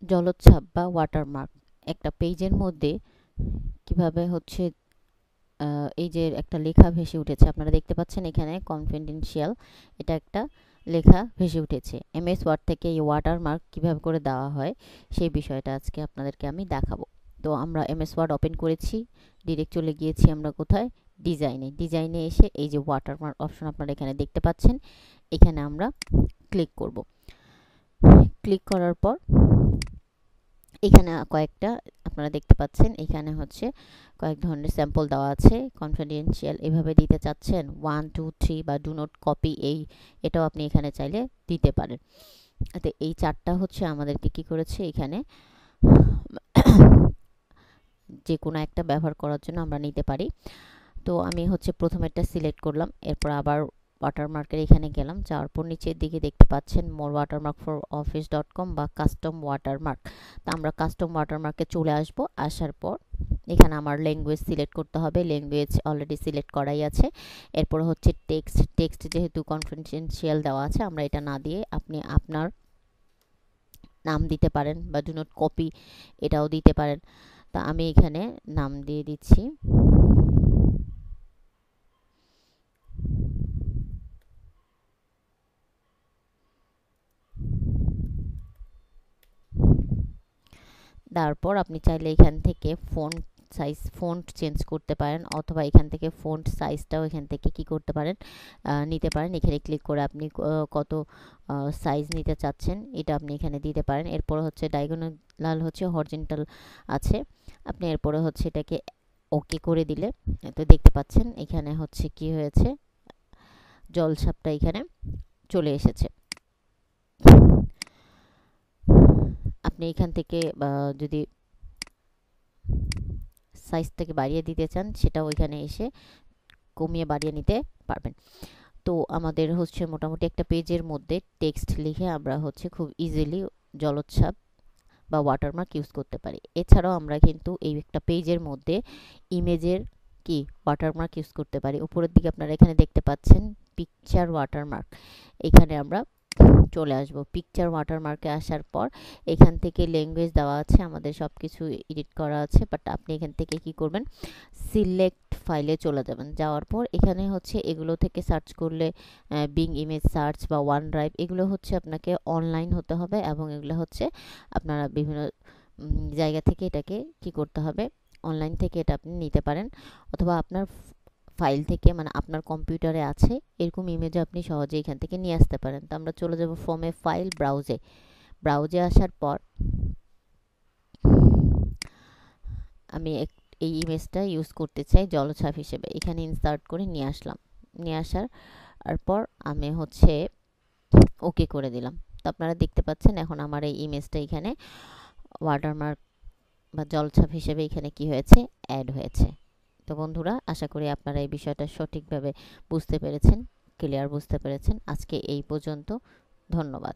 জলোচ্ছ্বাস বা ওয়াটারমার্ক একটা পেজের মধ্যে কিভাবে হচ্ছে এই যে একটা লেখা ভেসে উঠেছে, আপনারা দেখতে পাচ্ছেন এখানে কনফিডেন্সিয়াল, এটা একটা লেখা ভেসে উঠেছে। এমএস ওয়ার্ড থেকে এই ওয়াটারমার্ক কিভাবে করে দেওয়া হয় সেই বিষয়টা আজকে আপনাদেরকে আমি দেখাবো। তো আমরা এমএস ওয়ার্ড ওপেন করেছি, ডিরেক্ট চলে গিয়েছি আমরা কোথায়, ডিজাইনে এসে এই যে ওয়াটারমার্ক অপশন আপনারা এখানে দেখতে পাচ্ছেন, এখানে আমরা ক্লিক করব। ক্লিক করার পর এখানে কয়েকটা আপনারা দেখতে পাচ্ছেন, এখানে হচ্ছে কয়েক ধরনের স্যাম্পল দেওয়া আছে। কনফিডেন্সিয়াল এভাবে দিতে চাচ্ছেন 1 2 3 বা ডু নট কপি, এটাও আপনি এখানে চাইলে দিতে পারেন। তো এই চারটা হচ্ছে আমাদেরকে কি করেছে, এখানে যে কোনো একটা ব্যবহার করার জন্য আমরা নিতে পারি। তো আমি হচ্ছে প্রথমেরটা সিলেক্ট করলাম, এরপর আবার ওয়াটারমার্কের এখানে গেলাম, যাওয়ার পর নিচের দিকে দেখতে পাচ্ছেন মোর ওয়াটারমার্ক ফর office.com বা কাস্টম ওয়াটারমার্ক। তো আমরা কাস্টম ওয়াটারমার্কে চলে আসব। আসার পর এখানে আমার ল্যাঙ্গুয়েজ সিলেক্ট করতে হবে, ল্যাঙ্গুয়েজ অলরেডি সিলেক্ট করাই আছে। এরপর হচ্ছে টেক্সট যেহেতু কনফিডেন্সিয়াল দেওয়া আছে, আমরা এটা না দিয়ে আপনি আপনার নাম দিতে পারেন বা ডু নট কপি এটাও দিতে পারেন। তা আমি এখানে নাম দিয়ে দিচ্ছি। তারপর আপনি চাইলে এখান থেকে ফন্ট চেঞ্জ করতে পারেন, অথবা এখান থেকে ফন্ট সাইজটাও এখান থেকে কি করতে পারেন, নিতে পারেন। এখানে ক্লিক করে আপনি কত সাইজ নিতে চাচ্ছেন এটা আপনি এখানে দিতে পারেন। এরপর হচ্ছে ডায়াগোনাল হচ্ছে হরিজন্টাল আছে, আপনি এরপরে হচ্ছে এটাকে ওকে করে দিলে তো দেখতে পাচ্ছেন এখানে হচ্ছে কি হয়েছে, জলছাপটা এখানে চলে এসেছে। আপনি এখান থেকে যদি সাইজটাকে বাড়িয়ে দিতে চান, সেটাও এখানে এসে কমিয়ে বাড়িয়ে নিতে পারবেন। তো আমাদের হচ্ছে মোটামুটি একটা পেজের মধ্যে টেক্সট লিখে আমরা হচ্ছে খুব ইজিলি জলোচ্ছ্বাস বা ওয়াটারমার্ক ইউজ করতে পারি। এছাড়াও আমরা কিন্তু এই একটা পেজের মধ্যে ইমেজের কি ওয়াটারমার্ক ইউজ করতে পারি। উপরের দিকে আপনারা এখানে দেখতে পাচ্ছেন পিকচার ওয়াটারমার্ক, এখানে আমরা চলে আসব। পিকচার ওয়াটারমার্কে আসার পর এখান থেকে ল্যাঙ্গুয়েজ দেওয়া আছে, আমাদের সব কিছু এডিট করা আছে, বাট আপনি এখান থেকে কি করবেন, সিলেক্ট ফাইলে চলে যাবেন। যাওয়ার পর এখানে হচ্ছে এগুলো থেকে সার্চ করলে বিং ইমেজ সার্চ বা ওয়ান ড্রাইভ, এগুলো হচ্ছে আপনাকে অনলাইন হতে হবে, এবং এগুলো হচ্ছে আপনারা বিভিন্ন জায়গা থেকে এটাকে কি করতে হবে, অনলাইন থেকে এটা আপনি নিতে পারেন, অথবা আপনার ফাইল থেকে, মানে আপনার কম্পিউটারে আছে এরকম ইমেজ আপনি সহজে এখান থেকে নিয়ে আসতে পারেন। তো আমরা চলে যাব ফ্রম এ ফাইল ব্রাউজে আসার পর আমি এই ইমেজটা ইউজ করতে চাই জলছাপ হিসেবে, এখানে ইনসার্ট করে নিয়ে আসলাম। নিয়ে আসার পর আমি হচ্ছে ওকে করে দিলাম। তো আপনারা দেখতে পাচ্ছেন এখন আমার এই ইমেজটা এখানে ওয়াটারমার্ক বা জলছাপ হিসেবে এখানে কি হয়েছে, অ্যাড হয়েছে। তো বন্ধুরা, আশা করি আপনারা এই বিষয়টা সঠিকভাবে বুঝতে পেরেছেন, ক্লিয়ার বুঝতে পেরেছেন। আজকে এই পর্যন্ত, ধন্যবাদ।